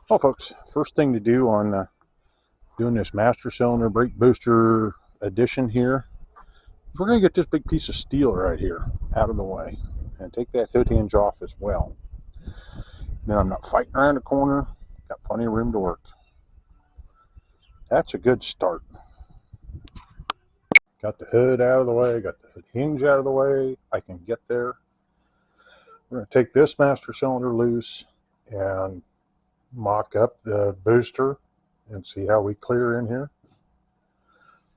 Well, folks, first thing to do on doing this master cylinder brake booster addition here, we're going to get this big piece of steel right here out of the way and take that hood hinge off as well. Then I'm not fighting around the corner, got plenty of room to work. That's a good start. Got the hood out of the way, got the hood hinge out of the way, I can get there. We're going to take this master cylinder loose and mock up the booster and see how we clear in here.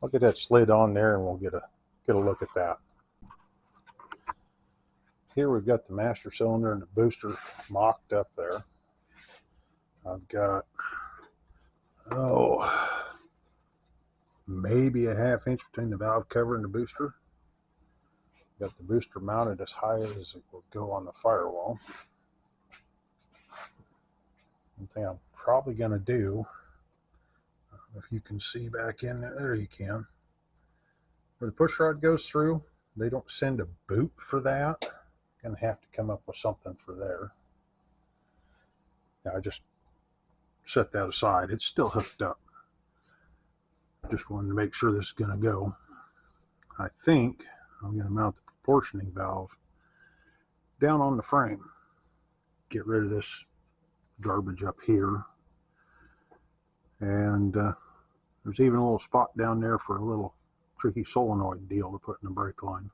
I'll get that slid on there and we'll get a look at that. Here we've got the master cylinder and the booster mocked up there. I've got maybe a ½ inch between the valve cover and the booster. Got the booster mounted as high as it will go on the firewall. One thing I'm probably going to do, if you can see back in there, you can. Where the push rod goes through, they don't send a boot for that. Going to have to come up with something for there. Now I just set that aside. It's still hooked up. Just wanted to make sure this is going to go. I think I'm going to mount the proportioning valve down on the frame. Get rid of this garbage up here. And there's even a little spot down there for a little tricky solenoid deal to put in the brake line.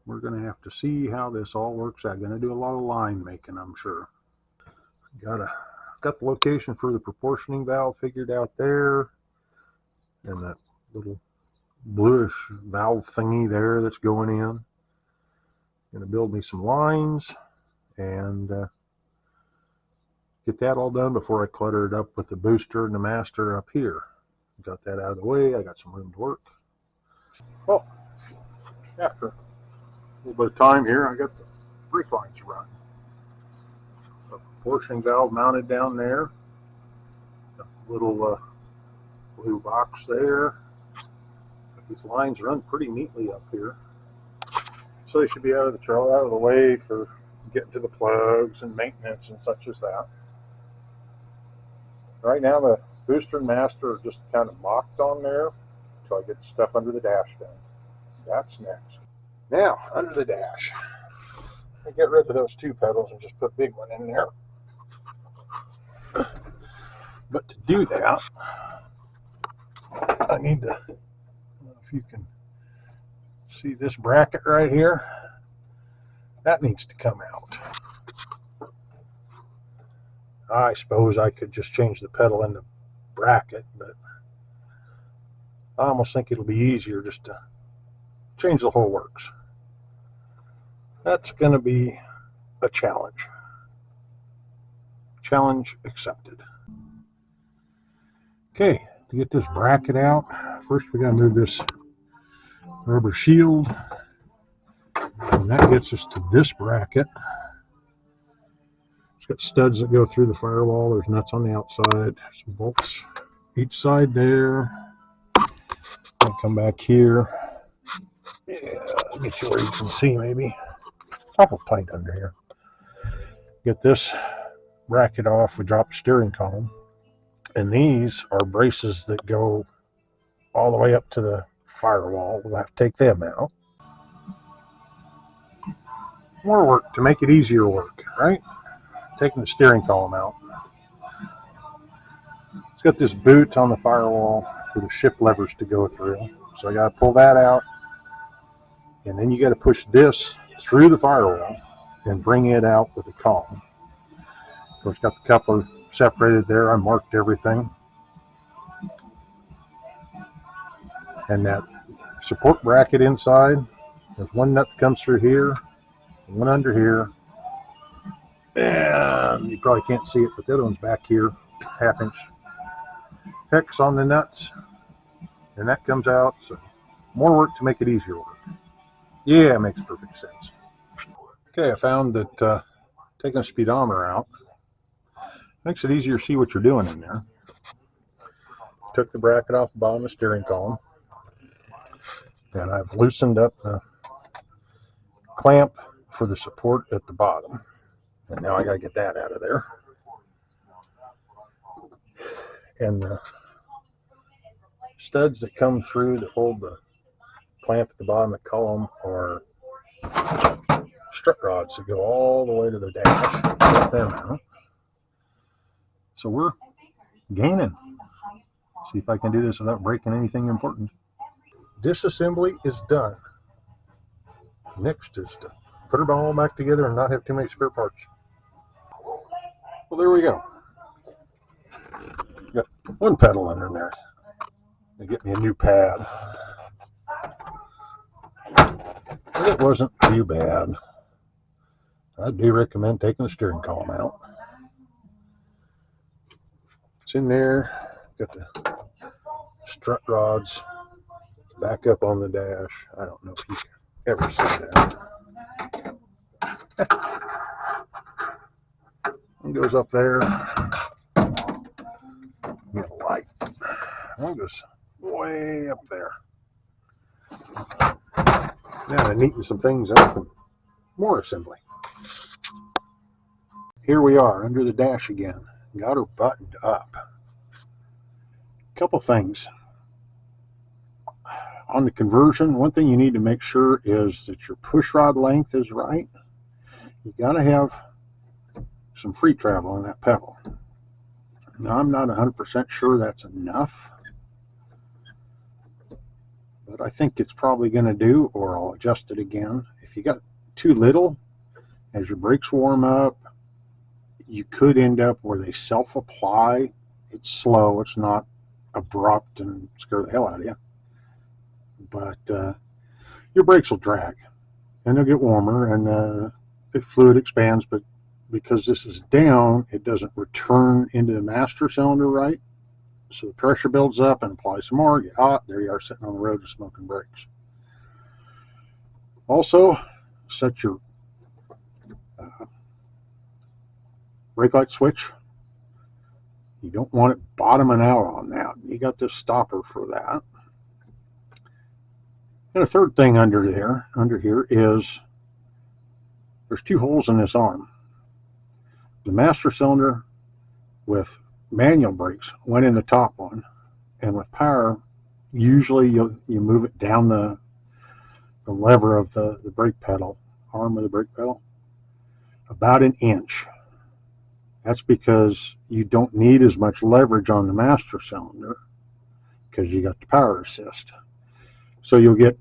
We're going to have to see how this all works out. Going to do a lot of line making, I'm sure. Got the location for the proportioning valve figured out there, and that little bluish valve thingy there that's going in. Going to build me some lines and get that all done before I clutter it up with the booster and the master up here. Got that out of the way. I got some room to work. Well, after a little bit of time here, I got the brake lines run. The proportioning valve mounted down there. Got the little blue box there. Got these lines run pretty neatly up here. So they should be out of the way for getting to the plugs and maintenance and such as that. Right now the booster and master are just kind of mocked on there until I get the stuff under the dash done. That's next. Now, under the dash, I get rid of those two pedals and just put big one in there. But to do that, I need to, I don't know if you can see this bracket right here. That needs to come out. I suppose I could just change the pedal in the bracket, but I almost think it'll be easier just to change the whole works. That's going to be a challenge. Challenge accepted. Okay, to get this bracket out, first we got to move this rubber shield, and that gets us to this bracket. It's got studs that go through the firewall. There's nuts on the outside, some bolts each side there. I'll come back here. Yeah, I'll get you where you can see maybe. It's awful tight under here. Get this bracket off. We drop the steering column. And these are braces that go all the way up to the firewall. We'll have to take them out. More work to make it easier work, right? Taking the steering column out. It's got this boot on the firewall for the shift levers to go through. So I got to pull that out. And then you got to push this through the firewall and bring it out with the column. Of course, got the coupler separated there. I marked everything. And that support bracket inside, there's one nut that comes through here, one under here, and you probably can't see it, but the other one's back here, ½ inch hex on the nuts, and that comes out. So more work to make it easier work. Yeah, it makes perfect sense. Okay, I found that taking a speedometer out makes it easier to see what you're doing in there. Took the bracket off the bottom of the steering column, and I've loosened up the clamp for the support at the bottom. And now I gotta get that out of there. And the studs that come through that hold the clamp at the bottom of the column are strut rods that go all the way to the dash. Get them out. So we're gaining. See if I can do this without breaking anything important. Disassembly is done. Next is to put it all back together and not have too many spare parts. Well, there we go. Got one pedal under there. They get me a new pad. But it wasn't too bad. I do recommend taking the steering column out. It's in there. Got the strut rods back up on the dash. I don't know if you ever see that. One goes up there. Get a light. One goes way up there. Now I neaten some things up and more assembly. Here we are under the dash again. Got her buttoned up. Couple things. On the conversion, one thing you need to make sure is that your push rod length is right. You got to have some free travel in that pedal. Now I'm not 100% sure that's enough, but I think it's probably going to do, or I'll adjust it again. If you got too little, as your brakes warm up, you could end up where they self-apply. It's slow, it's not abrupt and scare the hell out of you, but your brakes will drag and they'll get warmer, and the fluid expands, but because this is down, it doesn't return into the master cylinder right, so the pressure builds up and applies some more, get hot, there you are sitting on the road with smoking brakes. Also, set your brake light switch. You don't want it bottoming out on that. You got this stopper for that. And a third thing under here is there's two holes in this arm. The master cylinder with manual brakes went in the top one, and with power, usually you move it down the lever of the brake pedal, arm of the brake pedal, about an inch. That's because you don't need as much leverage on the master cylinder because you got the power assist. So you'll get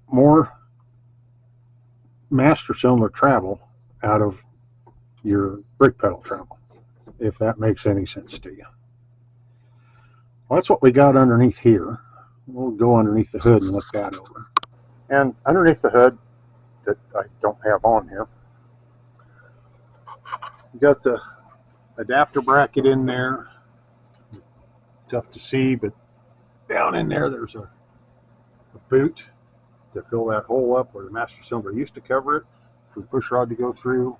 more master cylinder travel out of your brake pedal travel, if that makes any sense to you. Well, that's what we got underneath here. We'll go underneath the hood and look that over. And underneath the hood that I don't have on here, you got the adapter bracket in there. Tough to see, but down in there there's a boot to fill that hole up where the master cylinder used to cover it for the push rod to go through.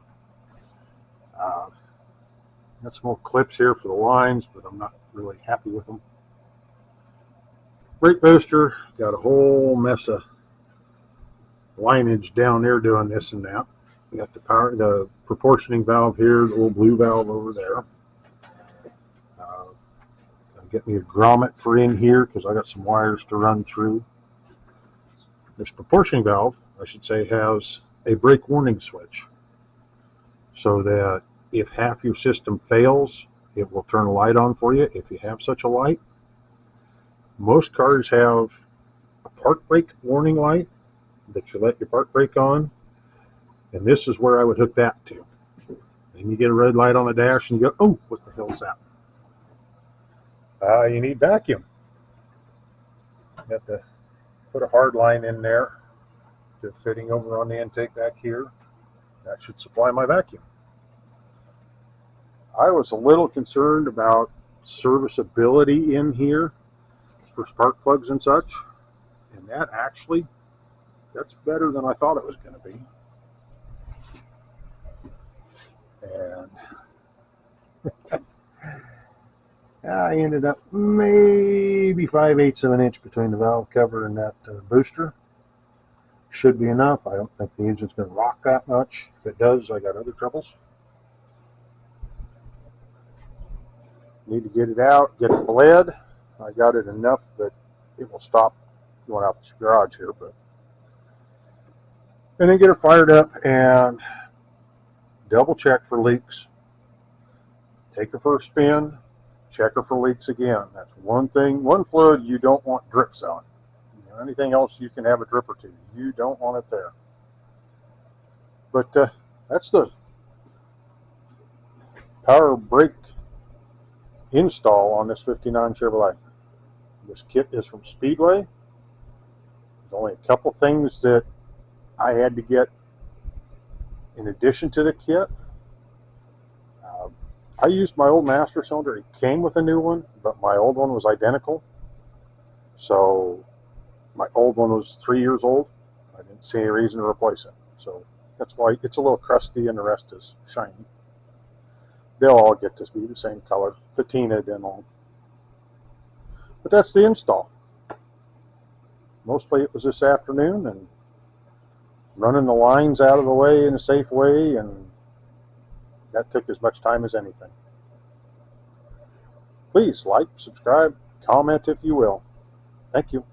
Got some more clips here for the lines, but I'm not really happy with them. Brake booster, got a whole mess of lineage down there doing this and that. We got the proportioning valve here, the little blue valve over there. Get me a grommet for in here because I got some wires to run through. This proportioning valve, I should say, has a brake warning switch, so that if half your system fails, it will turn a light on for you if you have such a light. Most cars have a park brake warning light that you let your park brake on, and this is where I would hook that to. And you get a red light on the dash and you go, oh, what the hell's that? You need vacuum. You have to put a hard line in there to fitting over on the intake back here. That should supply my vacuum. I was a little concerned about serviceability in here for spark plugs and such, and that's better than I thought it was going to be. And I ended up maybe 5/8 of an inch between the valve cover and that booster. Should be enough. I don't think the engine's going to rock that much. If it does, I got other troubles. Need to get it out, get it bled. I got it enough that it will stop going out the garage here, but and then get her fired up and double check for leaks. Take her for a spin, check her for leaks again. That's one thing, one fluid you don't want drips on. You know, anything else you can have a drip or two. You don't want it there. But that's the power brake install on this 59 Chevrolet. This kit is from Speedway. There's only a couple things that I had to get in addition to the kit. I used my old master cylinder. It came with a new one, but my old one was identical. So my old one was 3 years old. I didn't see any reason to replace it. So that's why it's a little crusty and the rest is shiny. They'll all get to be the same color, patina and all. But that's the install. Mostly it was this afternoon and running the lines out of the way in a safe way, and that took as much time as anything. Please like, subscribe, comment if you will. Thank you.